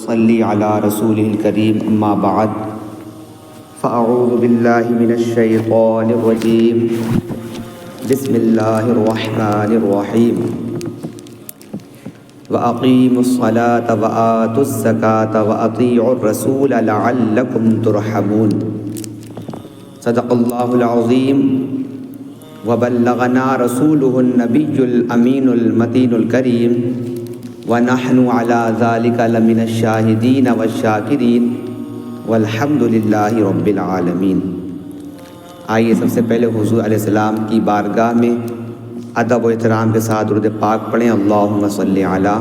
صلی علی رسولہ الکریم اما بعد فاعوذ باللہ من الشیطان الرجیم بسم اللہ الرحمن الرحیم وَأَقِيمُوا الصَّلَاةَ وَآتُوا الزَّكَاةَ وَأَطِيعُوا الرَّسُولَ لَعَلَّكُمْ تُرْحَمُونَ صدق اللہ العظیم وبلغنا رسولہ النبی الامین المتین الکریم ونحن علی ذلک لمن الشاہدین والشاکرین والحمد للہ رب العالمین۔ آئیے سب سے پہلے حضور علیہ السلام کی بارگاہ میں ادب و احترام کے ساتھ درود پاک پڑھیں۔ اللہم صلی علی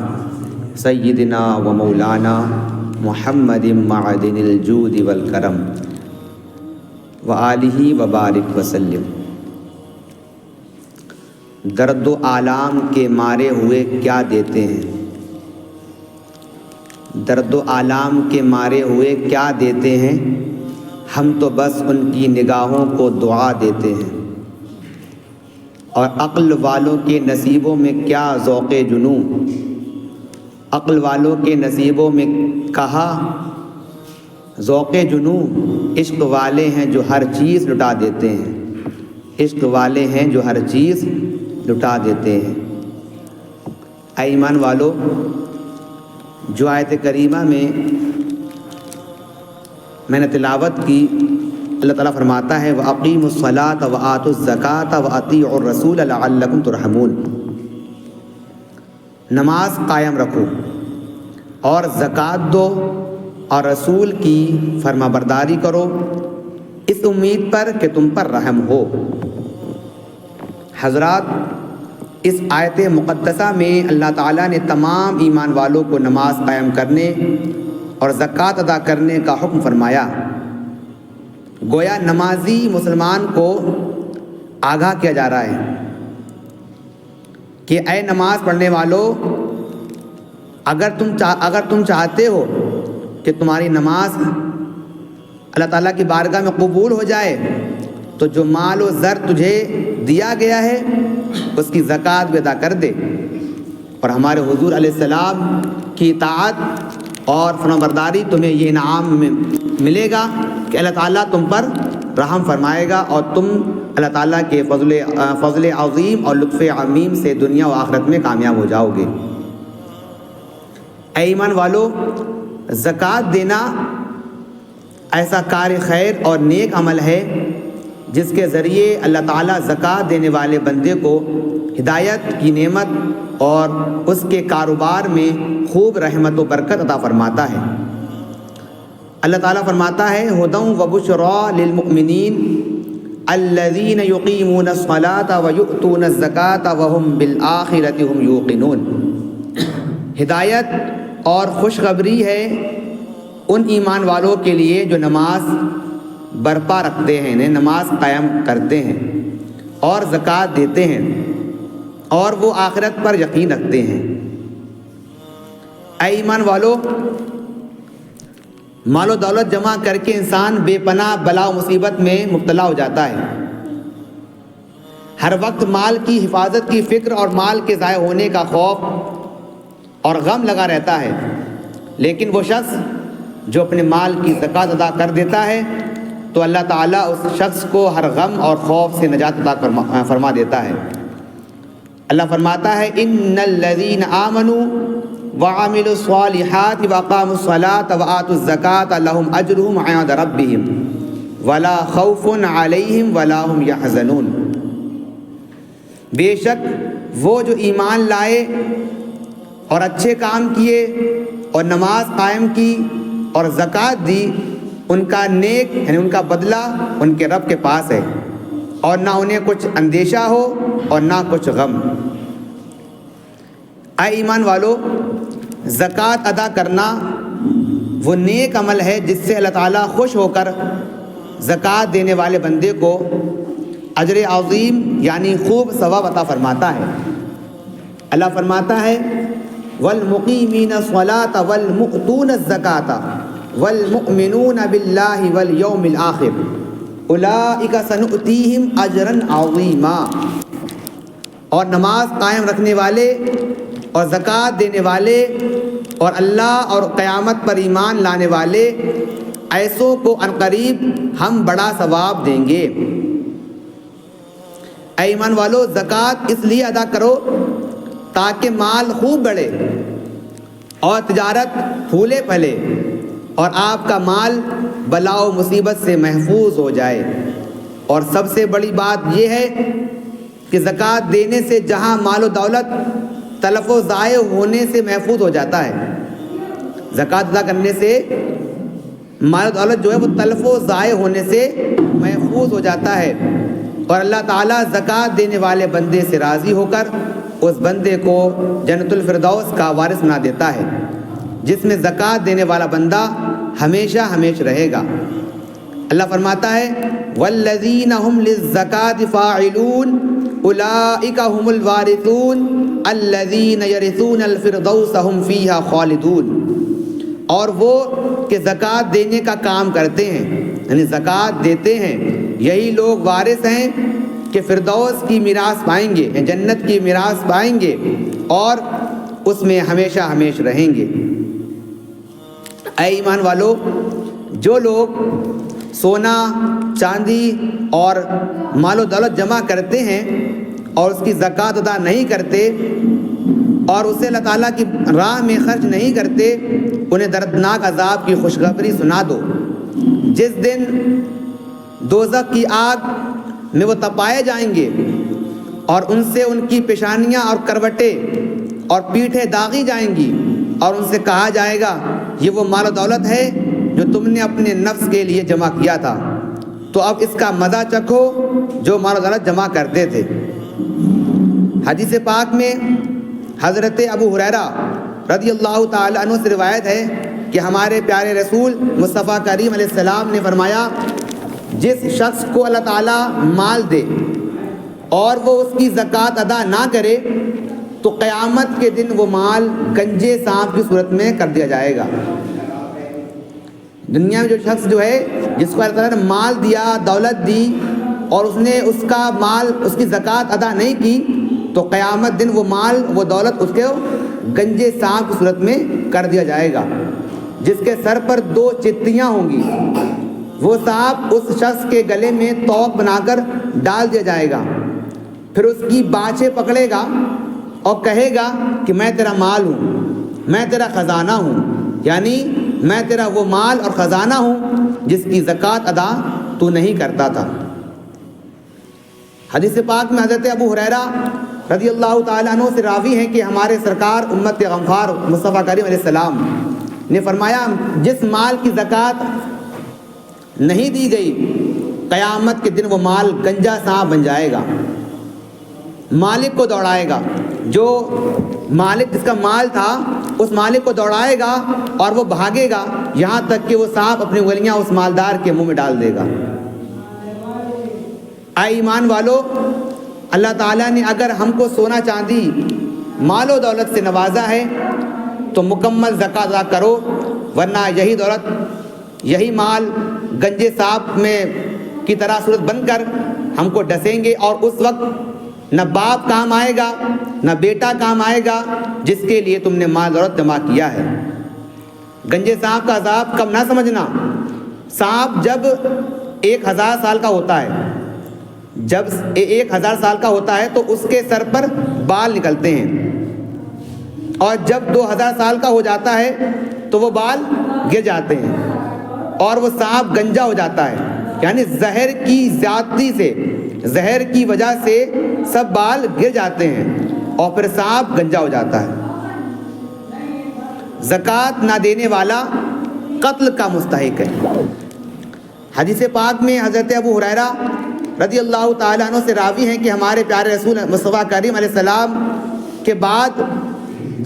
سیدنا و مولانا محمد معدن الجود والکرم وآلہ وبارک وسلم۔ درد و آلام کے مارے ہوئے کیا دیتے ہیں، درد و آلام کے مارے ہوئے کیا دیتے ہیں، ہم تو بس ان کی نگاہوں کو دعا دیتے ہیں، اور عقل والوں کے نصیبوں میں کیا ذوق جنوں، عقل والوں کے نصیبوں میں کہا ذوق جنوں، عشق والے ہیں جو ہر چیز لٹا دیتے ہیں، عشق والے ہیں جو ہر چیز لٹا دیتے ہیں۔ اے ایمان والو، جو آیت کریمہ میں نے تلاوت کی، اللہ تعالیٰ فرماتا ہے وَأَقِيمُوا الصَّلَاةَ وَآتُوا الزَّكَاةَ وَأَطِيعُوا الرَّسُولَ لَعَلَّكُمْ تُرْحَمُونَ، نماز قائم رکھو اور زکوٰۃ دو اور رسول کی فرما برداری کرو، اس امید پر کہ تم پر رحم ہو۔ حضرات، اس آیت مقدسہ میں اللہ تعالیٰ نے تمام ایمان والوں کو نماز قائم کرنے اور زکوٰۃ ادا کرنے کا حکم فرمایا۔ گویا نمازی مسلمان کو آگاہ کیا جا رہا ہے کہ اے نماز پڑھنے والو، اگر تم چاہتے ہو کہ تمہاری نماز اللہ تعالیٰ کی بارگاہ میں قبول ہو جائے تو جو مال و زر تجھے دیا گیا ہے اس کی زکوٰۃ بھی ادا کر دے، اور ہمارے حضور علیہ السلام کی اطاعت اور فرمانبرداری تمہیں یہ انعام ملے گا کہ اللہ تعالیٰ تم پر رحم فرمائے گا اور تم اللہ تعالیٰ کے فضل عظیم اور لطف عمیم سے دنیا و آخرت میں کامیاب ہو جاؤ گے۔ اے ایمان والو، زکوٰۃ دینا ایسا کار خیر اور نیک عمل ہے جس کے ذریعے اللہ تعالیٰ زکوٰۃ دینے والے بندے کو ہدایت کی نعمت اور اس کے کاروبار میں خوب رحمت و برکت عطا فرماتا ہے۔ اللہ تعالیٰ فرماتا ہے ھدی وبشریٰ للمؤمنین الذین یقیمون الصلاۃ ویؤتون الزکاۃ وہم بالآخرۃ ھم یوقنون، ہدایت اور خوشخبری ہے ان ایمان والوں کے لیے جو نماز برپا رکھتے ہیں، انہیں نماز قائم کرتے ہیں اور زکوٰۃ دیتے ہیں اور وہ آخرت پر یقین رکھتے ہیں۔ اے ایمان والو، مال و دولت جمع کر کے انسان بے پناہ بلا و مصیبت میں مبتلا ہو جاتا ہے، ہر وقت مال کی حفاظت کی فکر اور مال کے ضائع ہونے کا خوف اور غم لگا رہتا ہے، لیکن وہ شخص جو اپنے مال کی زکوٰۃ ادا کر دیتا ہے تو اللہ تعالیٰ اس شخص کو ہر غم اور خوف سے نجات عطا فرما دیتا ہے۔ اللہ فرماتا ہے ان الذین آمنوا وعملوا الصالحات واقاموا الصلاة وآتوا الزکاة لهم اجرهم عند ربهم ولا خوف علیہم ولا هم یحزنون، بے شک وہ جو ایمان لائے اور اچھے کام کیے اور نماز قائم کی اور زکوٰۃ دی، ان کا نیک یعنی ان کا بدلہ ان کے رب کے پاس ہے، اور نہ انہیں کچھ اندیشہ ہو اور نہ کچھ غم۔ اے ایمان والو، زکوٰۃ ادا کرنا وہ نیک عمل ہے جس سے اللہ تعالیٰ خوش ہو کر زکوٰۃ دینے والے بندے کو اجر عظیم یعنی خوب ثواب عطا فرماتا ہے۔ اللہ فرماتا ہے والمقیمین الصلاۃ والمؤتون الزکاۃ والمؤمنون باللہ والیوم الآخر اولئک سنؤتیہم اجرا عظیما، اور نماز قائم رکھنے والے اور زکوٰۃ دینے والے اور اللہ اور قیامت پر ایمان لانے والے ایسوں کو عنقریب ہم بڑا ثواب دیں گے۔ اے ایمان والو، زکوٰۃ اس لیے ادا کرو تاکہ مال خوب بڑھے اور تجارت پھولے پھلے اور آپ کا مال بلا و مصیبت سے محفوظ ہو جائے۔ اور سب سے بڑی بات یہ ہے کہ زکوٰۃ دینے سے جہاں مال و دولت تلف و ضائع ہونے سے محفوظ ہو جاتا ہے، زکوٰۃ ادا کرنے سے مال و دولت جو ہے وہ تلف و ضائع ہونے سے محفوظ ہو جاتا ہے، اور اللہ تعالیٰ زکوٰۃ دینے والے بندے سے راضی ہو کر اس بندے کو جنت الفردوس کا وارث بنا دیتا ہے، جس میں زکوٰۃ دینے والا بندہ ہمیشہ ہمیشہ رہے گا۔ اللہ فرماتا ہے والذین هم للزکاة فاعلون اولئک هم الوارثون الذین یرثون الفردوس هم فیہا خالدون۔ اور وہ کہ زکوٰۃ دینے کا کام کرتے ہیں، یعنی زکوٰۃ دیتے ہیں، یہی لوگ وارث ہیں کہ فردوس کی میراث پائیں گے، جنت کی میراث پائیں گے اور اس میں ہمیشہ ہمیشہ رہیں گے۔ اے ایمان والو، جو لوگ سونا چاندی اور مال و دولت جمع کرتے ہیں اور اس کی زکوٰۃ ادا نہیں کرتے اور اسے اللہ تعالیٰ کی راہ میں خرچ نہیں کرتے، انہیں دردناک عذاب کی خوشخبری سنا دو۔ جس دن دوزخ کی آگ میں وہ تپائے جائیں گے اور ان سے ان کی پیشانیاں اور کروٹیں اور پیٹھیں داغی جائیں گی، اور ان سے کہا جائے گا یہ وہ مال و دولت ہے جو تم نے اپنے نفس کے لیے جمع کیا تھا، تو اب اس کا مزہ چکھو جو مال و دولت جمع کرتے تھے۔ حدیث پاک میں حضرت ابو ہریرہ رضی اللہ تعالی عنہ سے روایت ہے کہ ہمارے پیارے رسول مصطفیٰ کریم علیہ السلام نے فرمایا، جس شخص کو اللہ تعالیٰ مال دے اور وہ اس کی زکوٰۃ ادا نہ کرے تو قیامت کے دن وہ مال گنجے سانپ کی صورت میں کر دیا جائے گا۔ دنیا میں جو شخص جو ہے جس کو اللہ تعالیٰ نے مال دیا، دولت دی، اور اس نے اس کا مال اس کی زکوٰۃ ادا نہیں کی تو قیامت دن وہ مال وہ دولت اس کے گنجے سانپ کی صورت میں کر دیا جائے گا، جس کے سر پر 2 چتیاں ہوں گی۔ وہ سانپ اس شخص کے گلے میں توق بنا کر ڈال دیا جائے گا، پھر اس کی باچھیں پکڑے گا اور کہے گا کہ میں تیرا مال ہوں، میں تیرا خزانہ ہوں، یعنی میں تیرا وہ مال اور خزانہ ہوں جس کی زکوٰۃ ادا تو نہیں کرتا تھا۔ حدیث پاک میں حضرت ابو ہریرہ رضی اللہ تعالیٰ عنہ سے راوی ہیں کہ ہمارے سرکار امت غمخوار مصطفیٰ کریم علیہ السلام نے فرمایا، جس مال کی زکوٰۃ نہیں دی گئی قیامت کے دن وہ مال گنجا سانپ بن جائے گا، مالک کو دوڑائے گا، جو مالک جس کا مال تھا اس مالک کو دوڑائے گا اور وہ بھاگے گا یہاں تک کہ وہ سانپ اپنی انگلیاں اس مالدار کے منہ میں ڈال دے گا۔ اے ایمان والو، اللہ تعالیٰ نے اگر ہم کو سونا چاندی مال و دولت سے نوازا ہے تو مکمل زکوٰۃ ادا کرو، ورنہ یہی دولت یہی مال گنجے سانپ میں کی طرح صورت بن کر ہم کو ڈسیں گے، اور اس وقت نہ باپ کام آئے گا نہ بیٹا کام آئے گا جس کے لیے تم نے مال دولت جمع کیا ہے۔ گنجے سانپ کا عذاب کم نہ سمجھنا۔ سانپ جب 1000 سال کا ہوتا ہے، جب 1000 سال کا ہوتا ہے تو اس کے سر پر بال نکلتے ہیں، اور جب 2000 سال کا ہو جاتا ہے تو وہ بال گر جاتے ہیں اور وہ سانپ گنجا ہو جاتا ہے، یعنی زہر کی زیادتی سے، زہر کی وجہ سے سب بال گر جاتے ہیں اور پھر سانپ گنجا ہو جاتا ہے۔ زکوٰۃ نہ دینے والا قتل کا مستحق ہے۔ حدیث پاک میں حضرت ابو ہریرہ رضی اللہ تعالیٰ عنہ سے راوی ہیں کہ ہمارے پیارے رسول مصطفیٰ کریم علیہ السلام کے بعد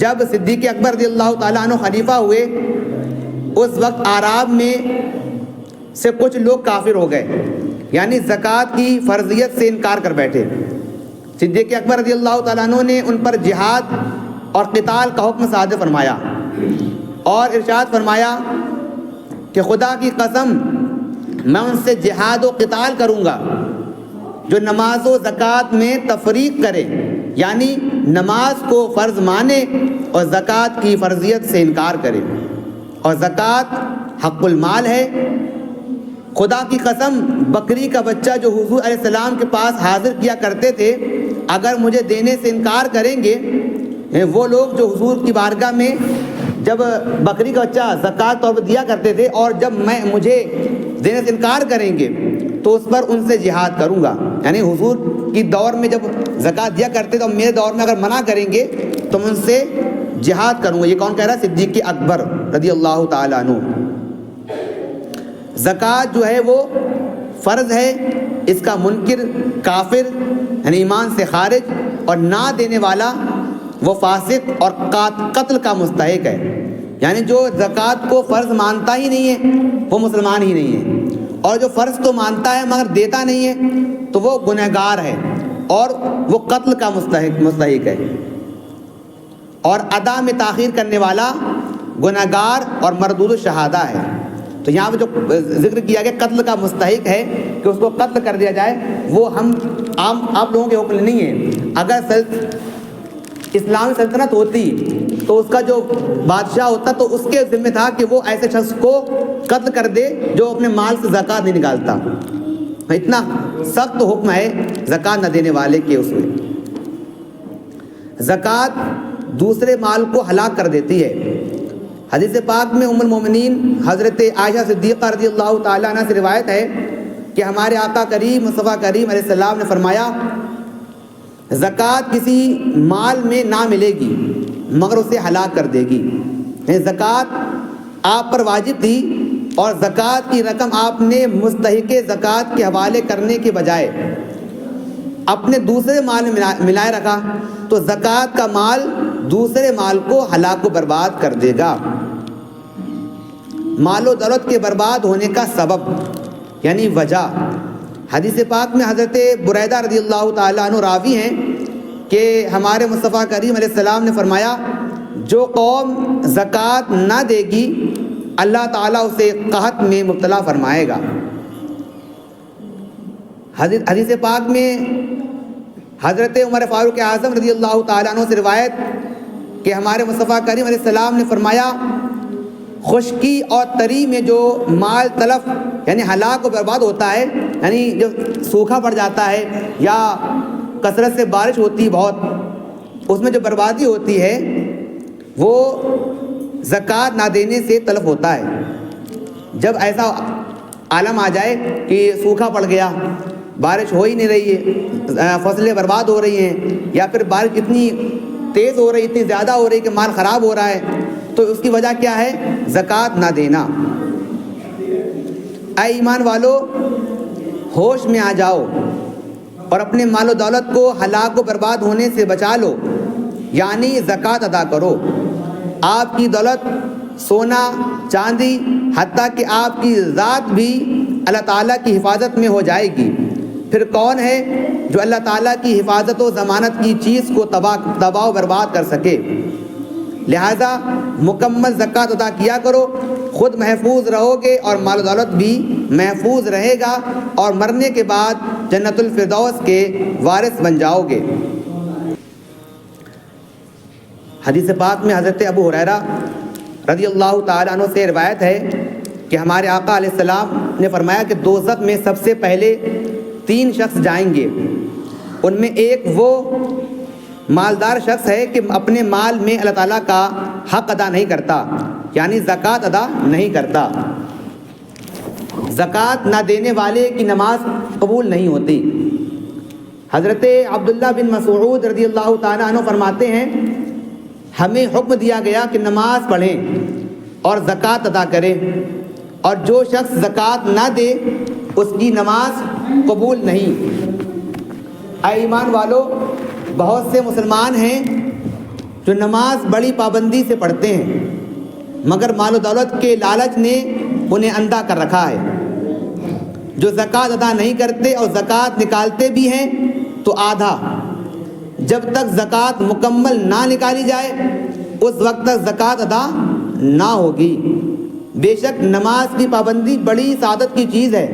جب صدیق اکبر رضی اللہ تعالیٰ عنہ خلیفہ ہوئے، اس وقت اعراب میں سے کچھ لوگ کافر ہو گئے، یعنی زکوٰۃ کی فرضیت سے انکار کر بیٹھے۔ صدیق اکبر رضی اللہ تعالیٰ عنہ نے ان پر جہاد اور قتال کا حکم صادر فرمایا اور ارشاد فرمایا کہ خدا کی قسم میں ان سے جہاد و قتال کروں گا جو نماز و زکوٰۃ میں تفریق کرے، یعنی نماز کو فرض مانے اور زکوٰۃ کی فرضیت سے انکار کرے. اور زکوٰۃ حق المال ہے. خدا کی قسم بکری کا بچہ جو حضور علیہ السلام کے پاس حاضر کیا کرتے تھے، اگر مجھے دینے سے انکار کریں گے، وہ لوگ جو حضور کی بارگاہ میں جب بکری کا بچہ زکوٰۃ طور پر دیا کرتے تھے اور جب مجھے دینے سے انکار کریں گے تو اس پر ان سے جہاد کروں گا. یعنی حضور کی دور میں جب زکوٰۃ دیا کرتے تو میرے دور میں اگر منع کریں گے تو میں ان سے جہاد کروں گا. یہ کون کہہ رہا ہے؟ صدیق اکبر رضی اللہ تعالیٰ عنہ. زکوٰۃ جو ہے وہ فرض ہے، اس کا منکر کافر یعنی ایمان سے خارج، اور نہ دینے والا وہ فاسق اور قتل کا مستحق ہے. یعنی جو زکوٰۃ کو فرض مانتا ہی نہیں ہے وہ مسلمان ہی نہیں ہے، اور جو فرض تو مانتا ہے مگر دیتا نہیں ہے تو وہ گنہگار ہے اور وہ قتل کا مستحق ہے. اور ادا میں تاخیر کرنے والا گنہگار اور مردود الشہادہ ہے. تو یہاں پہ جو ذکر کیا گیا قتل کا مستحق ہے کہ اس کو قتل کر دیا جائے، وہ ہم آپ لوگوں کے حکم نہیں ہے. اگر اسلامی سلطنت ہوتی تو اس کا جو بادشاہ ہوتا تو اس کے ذمہ تھا کہ وہ ایسے شخص کو قتل کر دے جو اپنے مال سے زکوٰۃ نہیں نکالتا. اتنا سخت حکم ہے زکوٰۃ نہ دینے والے کے. اس میں زکوٰۃ دوسرے مال کو ہلاک کر دیتی ہے. حدیث پاک میں ام المومنین حضرت عائشہ صدیقہ رضی اللہ تعالیٰ عنہ سے روایت ہے کہ ہمارے آقا کریم مصطفیٰ کریم علیہ السلام نے فرمایا، زکوٰۃ کسی مال میں نہ ملے گی مگر اسے ہلاک کر دے گی. زکوٰۃ آپ پر واجب تھی اور زکوٰۃ کی رقم آپ نے مستحق زکوٰۃ کے حوالے کرنے کے بجائے اپنے دوسرے مال میں ملائے رکھا تو زکوٰۃ کا مال دوسرے مال کو ہلاک و برباد کر دے گا. مال و دولت کے برباد ہونے کا سبب یعنی وجہ. حدیث پاک میں حضرت بریدہ رضی اللہ تعالیٰ عنہ راوی ہیں کہ ہمارے مصطفیٰ کریم علیہ السلام نے فرمایا، جو قوم زکوٰۃ نہ دے گی اللہ تعالیٰ اسے قحط میں مبتلا فرمائے گا. حدیث پاک میں حضرت عمر فاروق اعظم رضی اللہ تعالیٰ عنہ سے روایت کہ ہمارے مصطفیٰ کریم علیہ السلام نے فرمایا، خشکی اور تری میں جو مال تلف یعنی ہلاک و برباد ہوتا ہے، یعنی جب سوکھا پڑ جاتا ہے یا کثرت سے بارش ہوتی ہے بہت، اس میں جو بربادی ہوتی ہے وہ زکوٰۃ نہ دینے سے تلف ہوتا ہے. جب ایسا عالم آ جائے کہ سوکھا پڑ گیا، بارش ہو ہی نہیں رہی ہے، فصلیں برباد ہو رہی ہیں، یا پھر بارش اتنی تیز ہو رہی، اتنی زیادہ ہو رہی کہ مال خراب ہو رہا ہے، تو اس کی وجہ کیا ہے؟ زکوٰۃ نہ دینا. اے ایمان والو، ہوش میں آ جاؤ اور اپنے مال و دولت کو ہلاک و برباد ہونے سے بچا لو، یعنی زکوٰۃ ادا کرو. آپ کی دولت، سونا چاندی، حتیٰ کہ آپ کی ذات بھی اللہ تعالیٰ کی حفاظت میں ہو جائے گی. پھر کون ہے جو اللہ تعالیٰ کی حفاظت و ضمانت کی چیز کو تباہ و برباد کر سکے؟ لہذا مکمل زکوٰۃ ادا کیا کرو، خود محفوظ رہو گے اور مال و دولت بھی محفوظ رہے گا، اور مرنے کے بعد جنت الفردوس کے وارث بن جاؤ گے. حدیث پاک میں حضرت ابو ہریرہ رضی اللہ تعالیٰ عنہ سے روایت ہے کہ ہمارے آقا علیہ السلام نے فرمایا کہ دوزخ میں سب سے پہلے 3 شخص جائیں گے. ان میں ایک وہ مالدار شخص ہے کہ اپنے مال میں اللہ تعالیٰ کا حق ادا نہیں کرتا، یعنی زکوٰۃ ادا نہیں کرتا. زکوٰۃ نہ دینے والے کی نماز قبول نہیں ہوتی. حضرت عبداللہ بن مسعود رضی اللہ تعالیٰ عنہ فرماتے ہیں، ہمیں حکم دیا گیا کہ نماز پڑھیں اور زکوٰۃ ادا کریں، اور جو شخص زکوٰۃ نہ دے اس کی نماز قبول نہیں. اے ایمان والو، بہت سے مسلمان ہیں جو نماز بڑی پابندی سے پڑھتے ہیں مگر مال و دولت کے لالچ نے انہیں اندھا کر رکھا ہے. جو زکوٰۃ ادا نہیں کرتے اور زکوٰۃ نکالتے بھی ہیں تو آدھا. جب تک زکوٰۃ مکمل نہ نکالی جائے اس وقت تک زکوٰۃ ادا نہ ہوگی. بے شک نماز کی پابندی بڑی سعادت کی چیز ہے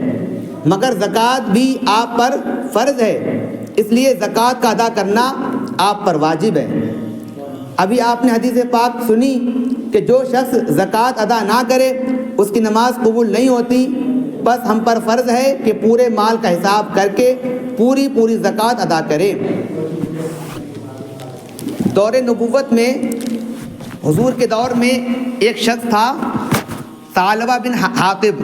مگر زکوٰۃ بھی آپ پر فرض ہے، اس لیے زکوٰۃ کا ادا کرنا آپ پر واجب ہے۔ ابھی آپ نے حدیث پاک سنی کہ جو شخص زکوٰۃ ادا نہ کرے اس کی نماز قبول نہیں ہوتی، بس ہم پر فرض ہے کہ پورے مال کا حساب کر کے پوری زکوٰۃ ادا کرے۔ دور نبوت میں، حضور کے دور میں ایک شخص تھا ثعلبہ بن حاطب،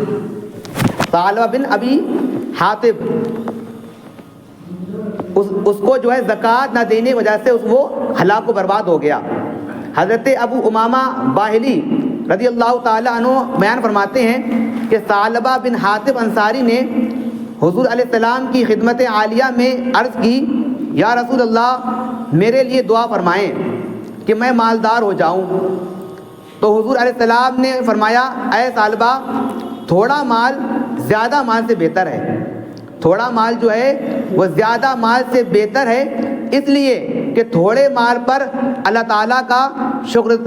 ثعلبہ بن ابی حاطب۔ اس کو جو ہے زکوٰۃ نہ دینے کی وجہ سے وہ ہلاک و برباد ہو گیا۔ حضرت ابو امامہ باہلی رضی اللہ تعالیٰ عنہ بیان فرماتے ہیں کہ ثعلبہ بن حاطب انصاری نے حضور علیہ السلام کی خدمت عالیہ میں عرض کی، یا رسول اللہ میرے لیے دعا فرمائیں کہ میں مالدار ہو جاؤں۔ تو حضور علیہ السلام نے فرمایا، اے ثعلبہ تھوڑا مال زیادہ مال سے بہتر ہے، تھوڑا مال جو ہے وہ زیادہ مال سے بہتر ہے، اس لیے کہ تھوڑے مال پر اللہ تعالیٰ کا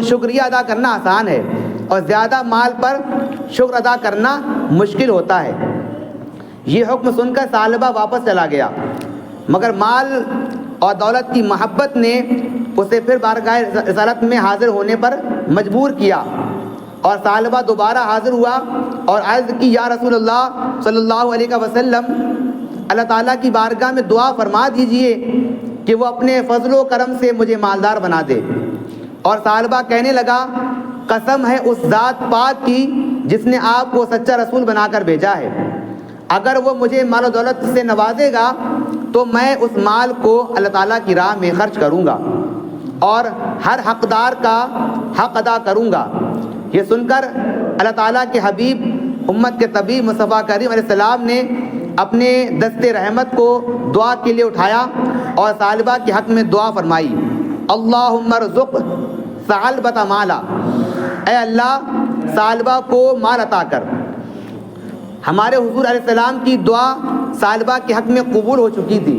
شکریہ ادا کرنا آسان ہے اور زیادہ مال پر شکر ادا کرنا مشکل ہوتا ہے۔ یہ حکم سن کر ثعلبہ واپس چلا گیا، مگر مال اور دولت کی محبت نے اسے پھر بارگاہ رسالت میں حاضر ہونے پر مجبور کیا، اور ثعلبہ دوبارہ حاضر ہوا اور عرض کی، یا رسول اللہ صلی اللہ علیہ وسلم اللہ تعالیٰ کی بارگاہ میں دعا فرما دیجئے کہ وہ اپنے فضل و کرم سے مجھے مالدار بنا دے۔ اور ثعلبہ کہنے لگا، قسم ہے اس ذات پاک کی جس نے آپ کو سچا رسول بنا کر بھیجا ہے، اگر وہ مجھے مال و دولت سے نوازے گا تو میں اس مال کو اللہ تعالیٰ کی راہ میں خرچ کروں گا اور ہر حقدار کا حق ادا کروں گا۔ یہ سن کر اللہ تعالیٰ کے حبیب امت کے طبیب مصطفیٰ کریم علیہ السلام نے اپنے دست رحمت کو دعا کے لیے اٹھایا اور ثعلبہ کے حق میں دعا فرمائی، اللہم ارزق ثعلبۃ مالا، اے اللہ ثعلبہ کو مال عطا کر۔ ہمارے حضور علیہ السلام کی دعا ثعلبہ کے حق میں قبول ہو چکی تھی۔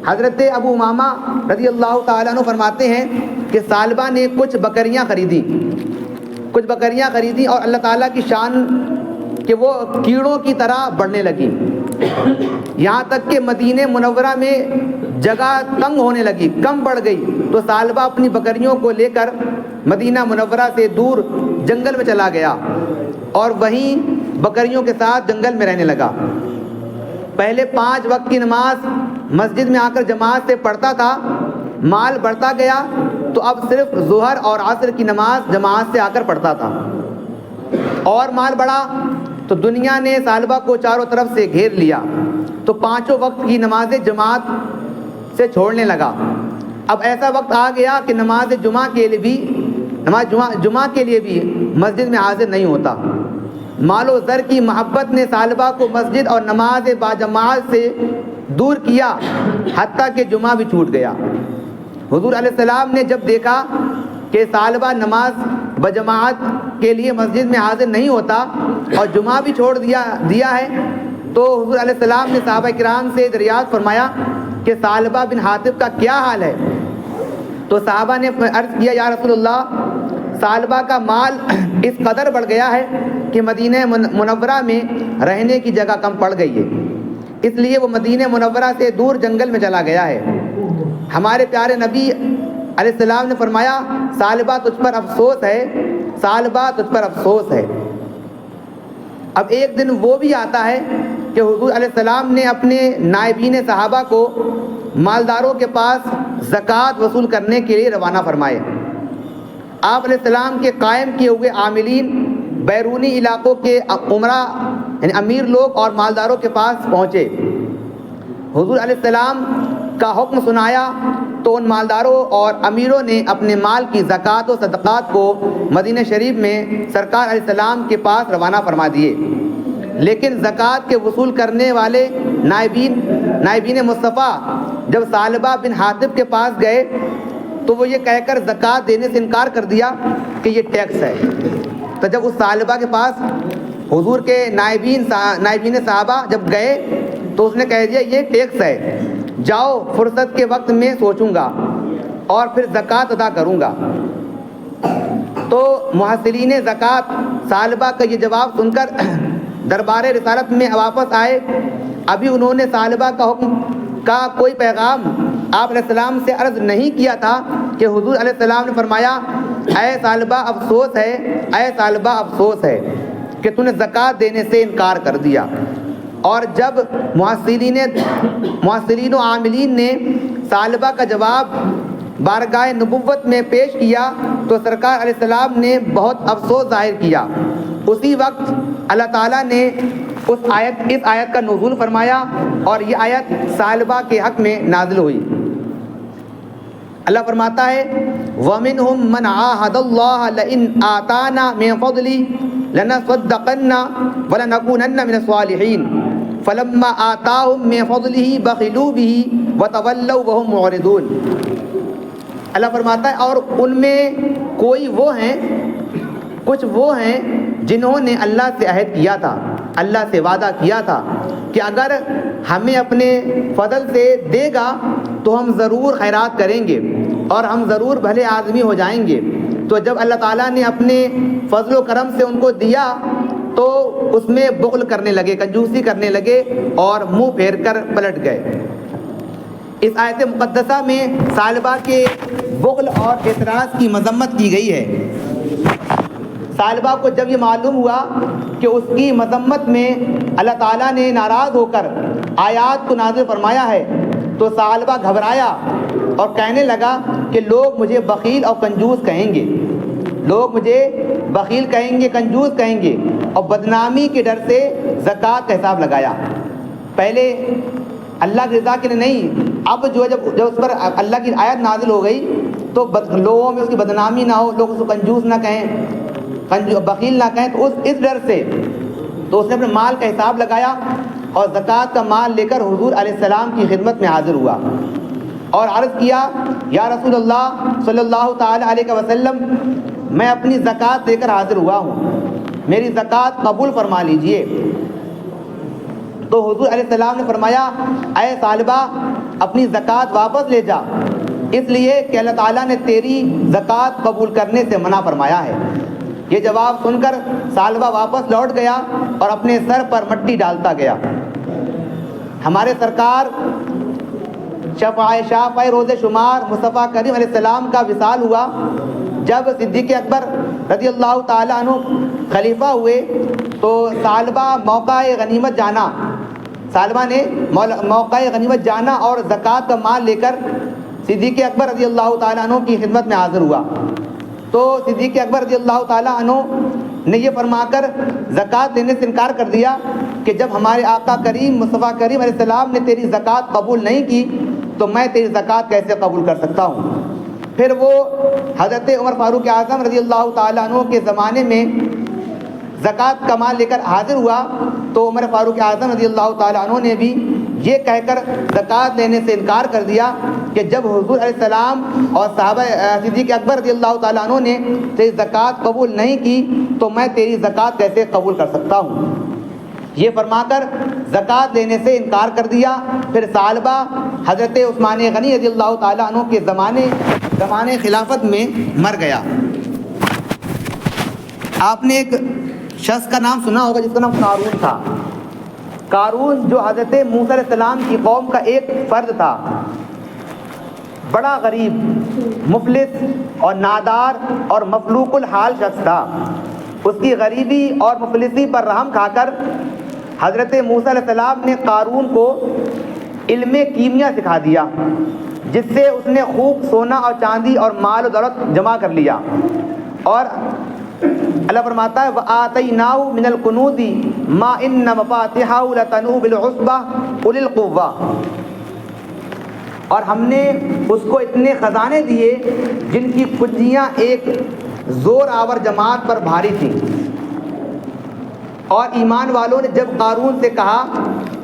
حضرت ابو امامہ رضی اللہ تعالیٰ عنہ فرماتے ہیں کہ ثعلبہ نے کچھ بکریاں خریدی اور اللہ تعالیٰ کی شان کہ وہ کیڑوں کی طرح بڑھنے لگی، یہاں تک کہ مدینہ منورہ میں جگہ تنگ ہونے لگی، کم بڑھ گئی۔ تو ثعلبہ اپنی بکریوں کو لے کر مدینہ منورہ سے دور جنگل میں چلا گیا اور وہیں بکریوں کے ساتھ جنگل میں رہنے لگا۔ پہلے 5 وقت کی نماز مسجد میں آ کر جماعت سے پڑھتا تھا، مال بڑھتا گیا تو اب صرف ظہر اور عصر کی نماز جماعت سے آ کر پڑھتا تھا، اور مال بڑھا تو دنیا نے ثعلبہ کو چاروں طرف سے گھیر لیا، تو 5 وقت کی نمازیں جماعت سے چھوڑنے لگا۔ اب ایسا وقت آ گیا کہ نماز جمعہ کے لیے بھی مسجد میں حاضر نہیں ہوتا۔ مال و زر کی محبت نے ثعلبہ کو مسجد اور نماز باجماعت سے دور کیا، حتیٰ کہ جمعہ بھی چھوٹ گیا۔ حضور علیہ السلام نے جب دیکھا کہ ثعلبہ نماز بجماعت کے لیے مسجد میں حاضر نہیں ہوتا اور جمعہ بھی چھوڑ دیا ہے، تو حضور علیہ السلام نے صحابہ کرام سے دریافت فرمایا کہ ثعلبہ بن حاطب کا کیا حال ہے؟ تو صحابہ نے عرض کیا، یا رسول اللہ ثعلبہ کا مال اس قدر بڑھ گیا ہے کہ مدینہ منورہ میں رہنے کی جگہ کم پڑ گئی ہے، اس لیے وہ مدینہ منورہ سے دور جنگل میں چلا گیا ہے۔ ہمارے پیارے نبی علیہ السلام نے فرمایا، ثعلبہ تجھ پر افسوس ہے، ثعلبہ تجھ پر افسوس ہے۔ اب ایک دن وہ بھی آتا ہے کہ حضور علیہ السلام نے اپنے نائبین صحابہ کو مالداروں کے پاس زکوٰۃ وصول کرنے کے لیے روانہ فرمائے۔ آپ علیہ السلام کے قائم کیے ہوئے عاملین بیرونی علاقوں کے عمرا یعنی امیر لوگ اور مالداروں کے پاس پہنچے۔ حضور علیہ السلام کا حکم سنایا تو ان مالداروں اور امیروں نے اپنے مال کی زکوٰۃ و صدقات کو مدینہ شریف میں سرکار علیہ السلام کے پاس روانہ فرما دیے، لیکن زکوٰۃ کے وصول کرنے والے نائبین مصطفیٰ جب ثعلبہ بن حاطب کے پاس گئے تو وہ یہ کہہ کر زکوٰۃ دینے سے انکار کر دیا کہ یہ ٹیکس ہے۔ تو جب اس ثعلبہ کے پاس حضور کے نائبین صحابہ جب گئے تو اس نے کہہ دیا یہ ٹیکس ہے، جاؤ فرصت کے وقت میں سوچوں گا اور پھر زکوٰۃ ادا کروں گا۔ تو محصلین زکوٰۃ ثعلبہ کا یہ جواب سن کر دربار رسالت میں واپس آئے۔ ابھی انہوں نے ثعلبہ کا حکم کا کوئی پیغام آپ علیہ السلام سے عرض نہیں کیا تھا کہ حضور علیہ السلام نے فرمایا اے ثعلبہ افسوس ہے، اے ثعلبہ افسوس ہے کہ تو نے زکوٰۃ دینے سے انکار کر دیا۔ اور جب معاصرین و عاملین نے ثعلبہ کا جواب بارگاہ نبوت میں پیش کیا تو سرکار علیہ السلام نے بہت افسوس ظاہر کیا۔ اسی وقت اللہ تعالیٰ نے اس آیت کا نزول فرمایا اور یہ آیت ثعلبہ کے حق میں نازل ہوئی۔ اللہ فرماتا ہے وَمِنْهُمْ مَنْ عَاهَدَ اللَّهَ لَئِنْ آتَانَا مِنْ فَضْلِهِ لَنَصَدَّقَنَّ وَلَنَكُونَنَّ مِنَ الصَّالِحِينَ فَلَمَّا آتَاهُمْ مِنْ فَضْلِهِ بَخِلُوا بِهِ وَتَوَلَّوْا وَهُمْ مُعْرِضُونَ۔ اللہ فرماتا ہے اور ان میں کچھ وہ ہیں جنہوں نے اللہ سے عہد کیا تھا، اللہ سے وعدہ کیا تھا کہ اگر ہمیں اپنے فضل سے دے گا تو ہم ضرور خیرات کریں گے اور ہم ضرور بھلے آدمی ہو جائیں گے۔ تو جب اللہ تعالیٰ نے اپنے فضل و کرم سے ان کو دیا تو اس میں بخل کرنے لگے، کنجوسی کرنے لگے اور منہ پھیر کر پلٹ گئے۔ اس آیت مقدسہ میں ثعلبہ کے بخل اور اعتراض کی مذمت کی گئی ہے۔ ثعلبہ کو جب یہ معلوم ہوا کہ اس کی مذمت میں اللہ تعالیٰ نے ناراض ہو کر آیات کو نازل فرمایا ہے تو ثعلبہ گھبرایا اور کہنے لگا کہ لوگ مجھے بخیل اور کنجوس کہیں گے، لوگ مجھے بخیل کہیں گے، کنجوس کہیں گے، اور بدنامی کے ڈر سے زکوٰۃ کا حساب لگایا۔ پہلے اللہ کی رضا کے لیے نہیں، اب جو جب اس پر اللہ کی آیت نازل ہو گئی تو لوگوں میں اس کی بدنامی نہ ہو، لوگ اس کو کنجوس نہ کہیں، بخیل نہ کہیں، تو اس ڈر سے تو اس نے اپنے مال کا حساب لگایا اور زکوٰۃ کا مال لے کر حضور علیہ السلام کی خدمت میں حاضر ہوا اور عرض کیا یا رسول اللہ صلی اللہ تعالی علیہ وسلم، میں اپنی زکوٰۃ دے کر حاضر ہوا ہوں، میری زکوٰۃ قبول فرما لیجئے۔ تو حضور علیہ السلام نے فرمایا اے ثعلبہ اپنی زکوٰۃ واپس لے جا، اس لیے کہ اللہ تعالیٰ نے تیری زکوٰۃ قبول کرنے سے منع فرمایا ہے۔ یہ جواب سن کر ثعلبہ واپس لوٹ گیا اور اپنے سر پر مٹی ڈالتا گیا۔ ہمارے سرکار شفاعِ روز شمار مصطفیٰ کریم علیہ السلام کا وصال ہوا جب صدیق اکبر رضی اللہ تعالیٰ عنہ خلیفہ ہوئے تو ثعلبہ نے موقع غنیمت جانا اور زکوٰۃ کا مال لے کر صدیق اکبر رضی اللہ تعالیٰ عنہ کی خدمت میں حاضر ہوا۔ تو صدیق اکبر رضی اللہ تعالیٰ عنہ نے یہ فرما کر زکوٰۃ دینے سے انکار کر دیا کہ جب ہمارے آقا کریم مصطفیٰ کریم علیہ السلام نے تیری زکوٰۃ قبول نہیں کی تو میں تیری زکوٰۃ کیسے قبول کر سکتا ہوں۔ پھر وہ حضرت عمر فاروق اعظم رضی اللہ تعالیٰ عنہ کے زمانے میں زکوٰۃ کا مال لے کر حاضر ہوا تو عمر فاروق اعظم رضی اللہ تعالیٰ عنہ نے بھی یہ کہہ کر زکوٰۃ لینے سے انکار کر دیا کہ جب حضور علیہ السلام اور صحابہ صدیق اکبر رضی اللہ تعالیٰ عنہ نے تیری زکوٰۃ قبول نہیں کی تو میں تیری زکوٰۃ کیسے قبول کر سکتا ہوں۔ یہ فرما کر زکوٰۃ لینے سے انکار کر دیا۔ پھر ثعلبہ حضرت عثمان غنی رضی اللہ تعالیٰ عنہ کے زمانے خلافت میں مر گیا۔ آپ نے ایک شخص کا نام سنا ہوگا جس کا نام قارون تھا۔ قارون جو حضرت موسیٰ علیہ السلام کی قوم کا ایک فرد تھا، بڑا غریب، مفلس اور نادار اور مفلوق الحال شخص تھا۔ اس کی غریبی اور مفلسی پر رحم کھا کر حضرت موسیٰ علیہ السلام نے قارون کو علم کیمیا سکھا دیا، جس سے اس نے خوب سونا اور چاندی اور مال و دولت جمع کر لیا۔ اور اللہ فرماتا ہے وَآتَيْنَاهُ مِنَ الْكُنُوزِ مَا إِنَّ مَفَاتِحَهُ لَتَنُوءُ بِالْعُصْبَةِ أُولِي الْقُوَّةِ، اور ہم نے اس کو اتنے خزانے دیے جن کی کنجیاں ایک زور آور جماعت پر بھاری تھیں۔ اور ایمان والوں نے جب قارون سے کہا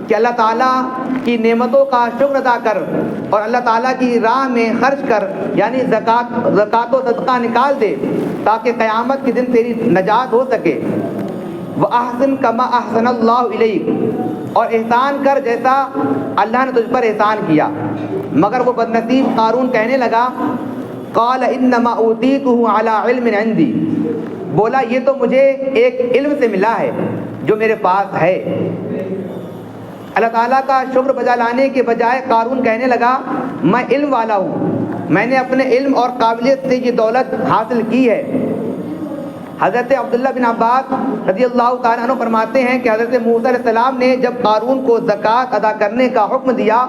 کہ اللہ تعالیٰ کی نعمتوں کا شکر ادا کر اور اللہ تعالیٰ کی راہ میں خرچ کر، یعنی زکوٰۃ و صدقہ نکال دے تاکہ قیامت کے دن تیری نجات ہو سکے۔ وَأَحْسِن كَمَا أَحْسَنَ اللَّهُ إِلَيْكَ، اور احسان کر جیسا اللہ نے تجھ پر احسان کیا۔ مگر وہ بدنصیب قارون کہنے لگا قَالَ إِنَّمَا أُوتِيتُهُ عَلَىٰ عِلْمٍ عِندِي، بولا یہ تو مجھے ایک علم سے ملا ہے جو میرے پاس ہے۔ اللہ تعالیٰ کا شکر بجا لانے کے بجائے قارون کہنے لگا میں علم والا ہوں، میں نے اپنے علم اور قابلیت سے یہ دولت حاصل کی ہے۔ حضرت عبداللہ بن عباس رضی اللہ تعالیٰ عنہ فرماتے ہیں کہ حضرت موسیٰ علیہ السلام نے جب قارون کو زکوٰۃ ادا کرنے کا حکم دیا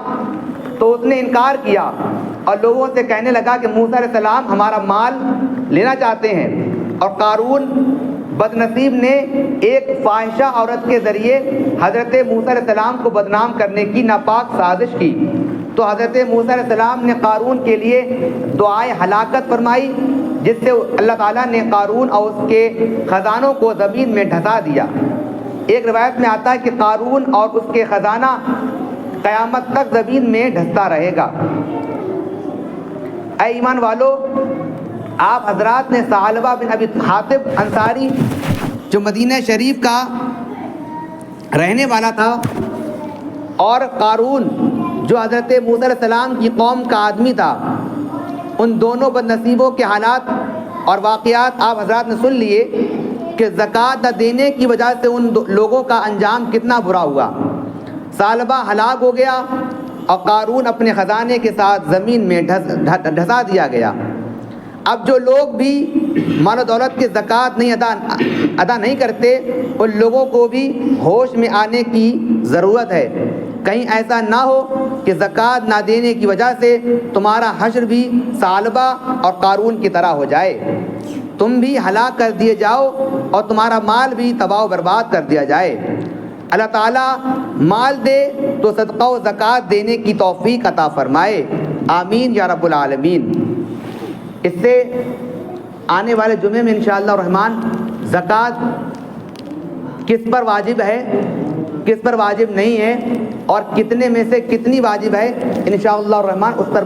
تو اس نے انکار کیا اور لوگوں سے کہنے لگا کہ موسیٰ علیہ السلام ہمارا مال لینا چاہتے ہیں، اور قارون بد نصیب نے ایک فاحشہ عورت کے ذریعے حضرت موسیٰ علیہ السلام کو بدنام کرنے کی ناپاک سازش کی۔ تو حضرت موسیٰ علیہ السلام نے قارون کے لیے دعائے ہلاکت فرمائی، جس سے اللہ تعالیٰ نے قارون اور اس کے خزانوں کو زمین میں ڈھسا دیا۔ ایک روایت میں آتا ہے کہ قارون اور اس کے خزانہ قیامت تک زمین میں ڈھستا رہے گا۔ اے ایمان والو، آپ حضرات نے ثعلبہ بن ابی حاطب انصاری جو مدینہ شریف کا رہنے والا تھا، اور قارون جو حضرت موسیٰ علیہ السلام کی قوم کا آدمی تھا، ان دونوں بد نصیبوں کے حالات اور واقعات آپ حضرات نے سن لیے کہ زکوٰۃ نہ دینے کی وجہ سے ان لوگوں کا انجام کتنا برا ہوا۔ ثعلبہ ہلاک ہو گیا اور قارون اپنے خزانے کے ساتھ زمین میں ڈھسا دیا گیا۔ اب جو لوگ بھی مال و دولت کی زکوٰۃ ادا نہیں کرتے، ان لوگوں کو بھی ہوش میں آنے کی ضرورت ہے، کہیں ایسا نہ ہو کہ زکوٰۃ نہ دینے کی وجہ سے تمہارا حشر بھی ثعلبہ اور قارون کی طرح ہو جائے، تم بھی ہلاک کر دیے جاؤ اور تمہارا مال بھی تباہ و برباد کر دیا جائے۔ اللہ تعالیٰ مال دے تو صدقہ و زکوٰۃ دینے کی توفیق عطا فرمائے، آمین یا رب العالمین۔ اس سے آنے والے جمعے میں انشاءاللہ الرحمن زکوٰۃ کس پر واجب ہے، کس پر واجب نہیں ہے، اور کتنے میں سے کتنی واجب ہے، انشاءاللہ الرحمن اس پر